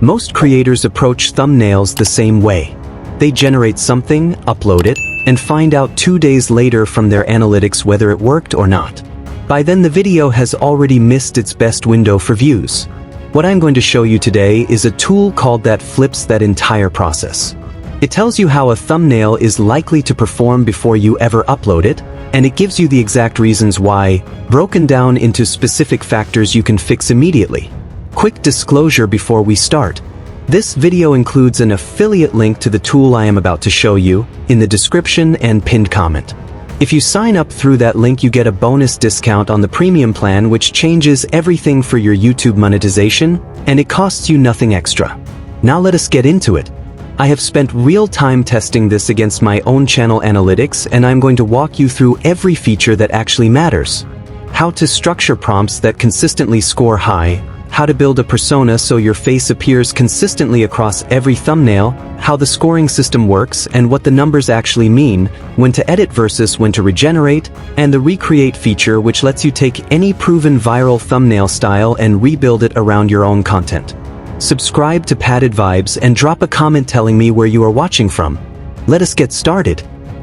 Most creators approach thumbnails the same way. They generate something, upload it, and find out 2 days later from their analytics whether it worked or not. By then the video has already missed its best window for views. What I'm going to show you today is a tool called that flips that entire process. It tells you how a thumbnail is likely to perform before you ever upload it, and it gives you the exact reasons why, broken down into specific factors you can fix immediately. Quick disclosure before we start. This video includes an affiliate link to the tool I am about to show you in the description and pinned comment. If you sign up through that link, you get a bonus discount on the premium plan, which changes everything for your YouTube monetization, and it costs you nothing extra. Now let us get into it. I have spent real time testing this against my own channel analytics, and I'm going to walk you through every feature that actually matters. How to structure prompts that consistently score high, how to build a persona so your face appears consistently across every thumbnail, how the scoring system works and what the numbers actually mean, when to edit versus when to regenerate, and the recreate feature, which lets you take any proven viral thumbnail style and rebuild it around your own content. Subscribe to Padded Vibes and drop a comment telling me where you are watching from. Let us get started.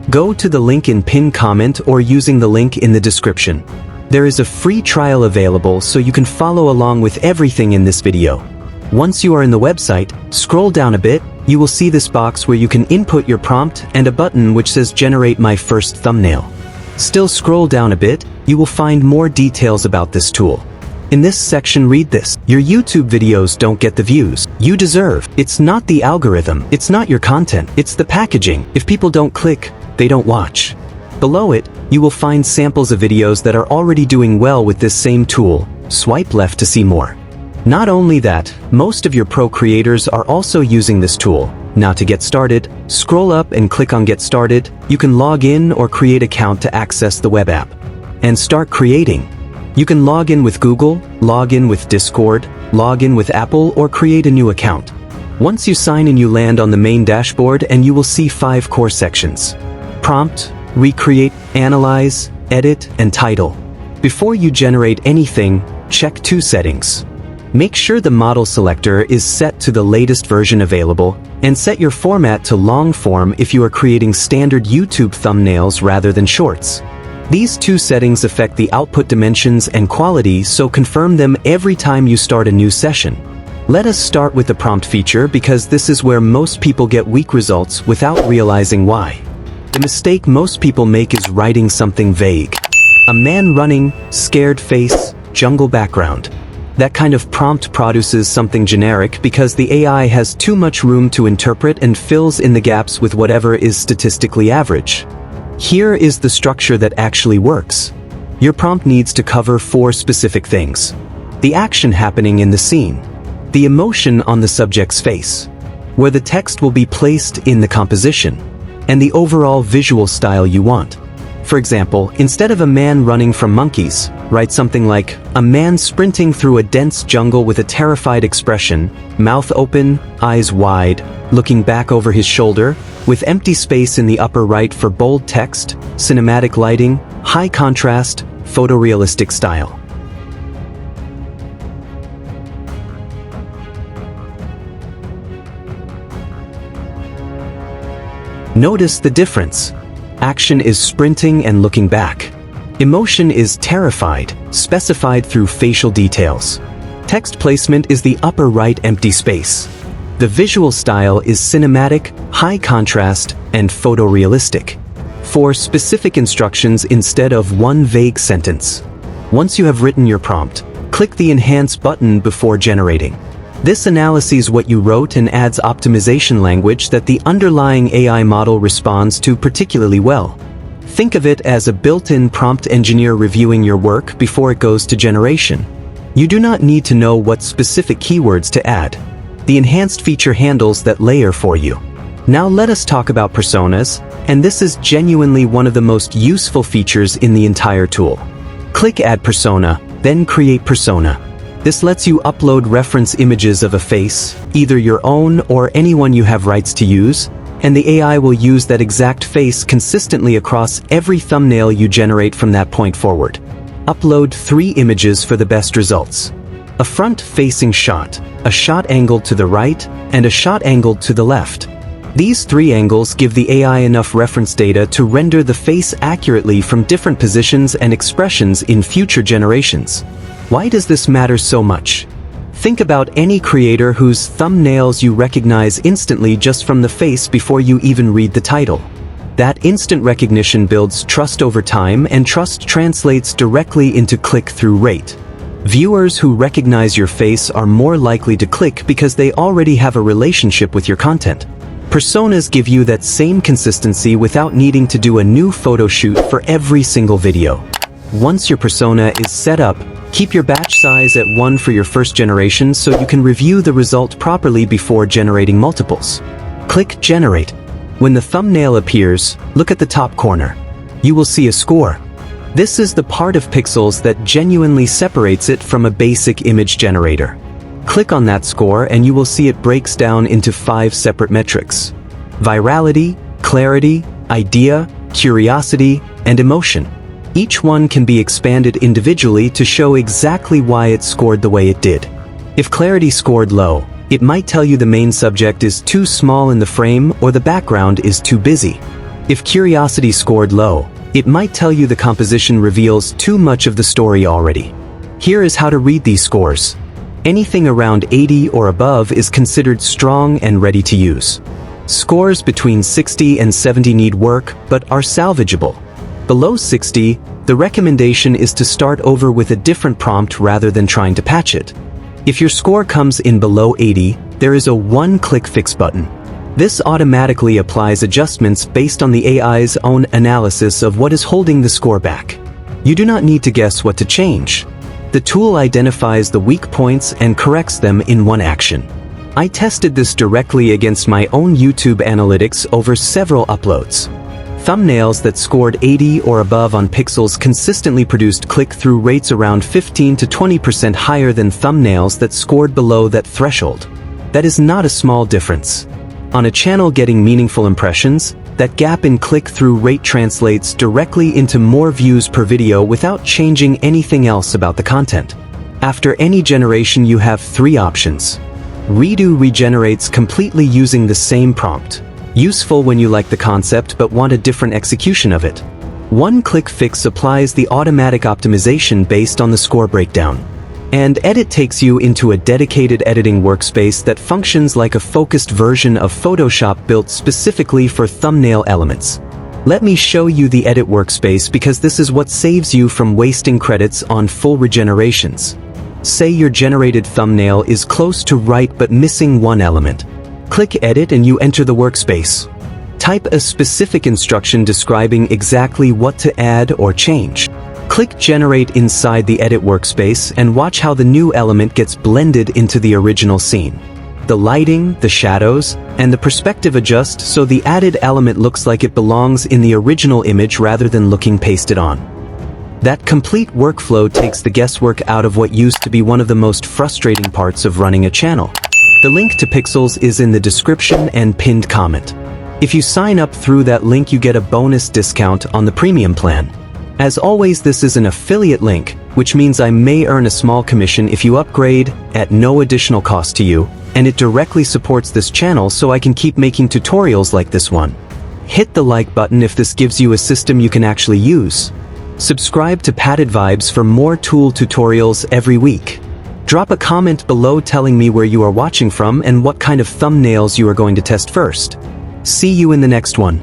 Go to the link in pinned comment or using the link in the description. There is a free trial available so you can follow along with everything in this video. Once you are in the website, scroll down a bit, you will see this box where you can input your prompt and a button which says Generate My First Thumbnail. Still scroll down a bit, you will find more details about this tool. In this section, read this. Your YouTube videos don't get the views you deserve. It's not the algorithm, it's not your content, it's the packaging. If people don't click, they don't watch. Below it, you will find samples of videos that are already doing well with this same tool. Swipe left to see more. Not only that, most of your pro creators are also using this tool. Now to get started, scroll up and click on Get Started. You can log in or create an account to access the web app and start creating. You can log in with Google, log in with Discord, log in with Apple, or create a new account. Once you sign in, you land on the main dashboard and you will see 5 core sections: prompt, recreate, analyze, edit, and title. Before you generate anything, check 2 settings. Make sure the model selector is set to the latest version available, and set your format to long form if you are creating standard YouTube thumbnails rather than shorts. These 2 settings affect the output dimensions and quality, so confirm them every time you start a new session. Let us start with the prompt feature because this is where most people get weak results without realizing why. The mistake most people make is writing something vague. A man running, scared face, jungle background. That kind of prompt produces something generic because the AI has too much room to interpret and fills in the gaps with whatever is statistically average. Here is the structure that actually works. Your prompt needs to cover 4 specific things: the action happening in the scene, the emotion on the subject's face, where the text will be placed in the composition, and the overall visual style you want. For example, instead of a man running from monkeys, write something like, a man sprinting through a dense jungle with a terrified expression, mouth open, eyes wide, looking back over his shoulder, with empty space in the upper right for bold text, cinematic lighting, high contrast, photorealistic style. Notice the difference. Action is sprinting and looking back. Emotion is terrified, specified through facial details. Text placement is the upper right empty space. The visual style is cinematic, high contrast, and photorealistic. 4 specific instructions instead of 1 vague sentence. Once you have written your prompt, click the Enhance button before generating. This analyzes what you wrote and adds optimization language that the underlying AI model responds to particularly well. Think of it as a built-in prompt engineer reviewing your work before it goes to generation. You do not need to know what specific keywords to add. The enhanced feature handles that layer for you. Now let us talk about personas, and this is genuinely one of the most useful features in the entire tool. Click Add Persona, then Create Persona. This lets you upload reference images of a face, either your own or anyone you have rights to use, and the AI will use that exact face consistently across every thumbnail you generate from that point forward. Upload 3 images for the best results. a front-facing shot, a shot angled to the right, and a shot angled to the left. These 3 angles give the AI enough reference data to render the face accurately from different positions and expressions in future generations. Why does this matter so much? Think about any creator whose thumbnails you recognize instantly just from the face before you even read the title. That instant recognition builds trust over time, and trust translates directly into click-through rate. Viewers who recognize your face are more likely to click because they already have a relationship with your content. Personas give you that same consistency without needing to do a new photo shoot for every single video. Once your persona is set up, keep your batch size at 1 for your first generation so you can review the result properly before generating multiples. Click Generate. When the thumbnail appears, look at the top corner. You will see a score. This is the part of Pikzels that genuinely separates it from a basic image generator. Click on that score and you will see it breaks down into 5 separate metrics: virality, clarity, idea, curiosity, and emotion. Each one can be expanded individually to show exactly why it scored the way it did. If clarity scored low, it might tell you the main subject is too small in the frame or the background is too busy. If curiosity scored low, it might tell you the composition reveals too much of the story already. Here is how to read these scores. Anything around 80 or above is considered strong and ready to use. Scores between 60 and 70 need work, but are salvageable. Below 60, the recommendation is to start over with a different prompt rather than trying to patch it. If your score comes in below 80, there is a one-click fix button. This automatically applies adjustments based on the AI's own analysis of what is holding the score back. You do not need to guess what to change. The tool identifies the weak points and corrects them in one action. I tested this directly against my own YouTube analytics over several uploads. Thumbnails that scored 80 or above on Pikzels consistently produced click-through rates around 15 to 20% higher than thumbnails that scored below that threshold. That is not a small difference. On a channel getting meaningful impressions, that gap in click-through rate translates directly into more views per video without changing anything else about the content. After any generation, you have 3 options. Redo regenerates completely using the same prompt. Useful when you like the concept but want a different execution of it. One-click fix applies the automatic optimization based on the score breakdown. And Edit takes you into a dedicated editing workspace that functions like a focused version of Photoshop built specifically for thumbnail elements. Let me show you the Edit workspace because this is what saves you from wasting credits on full regenerations. Say your generated thumbnail is close to right but missing one element. Click Edit and you enter the workspace. Type a specific instruction describing exactly what to add or change. Click Generate inside the Edit workspace and watch how the new element gets blended into the original scene. The lighting, the shadows, and the perspective adjust so the added element looks like it belongs in the original image rather than looking pasted on. That complete workflow takes the guesswork out of what used to be one of the most frustrating parts of running a channel. The link to Pikzels is in the description and pinned comment. If you sign up through that link, you get a bonus discount on the premium plan. As always, this is an affiliate link, which means I may earn a small commission if you upgrade at no additional cost to you, and it directly supports this channel so I can keep making tutorials like this one. Hit the like button if this gives you a system you can actually use. Subscribe to Padded Vibes for more tool tutorials every week. Drop a comment below telling me where you are watching from and what kind of thumbnails you are going to test first. See you in the next one.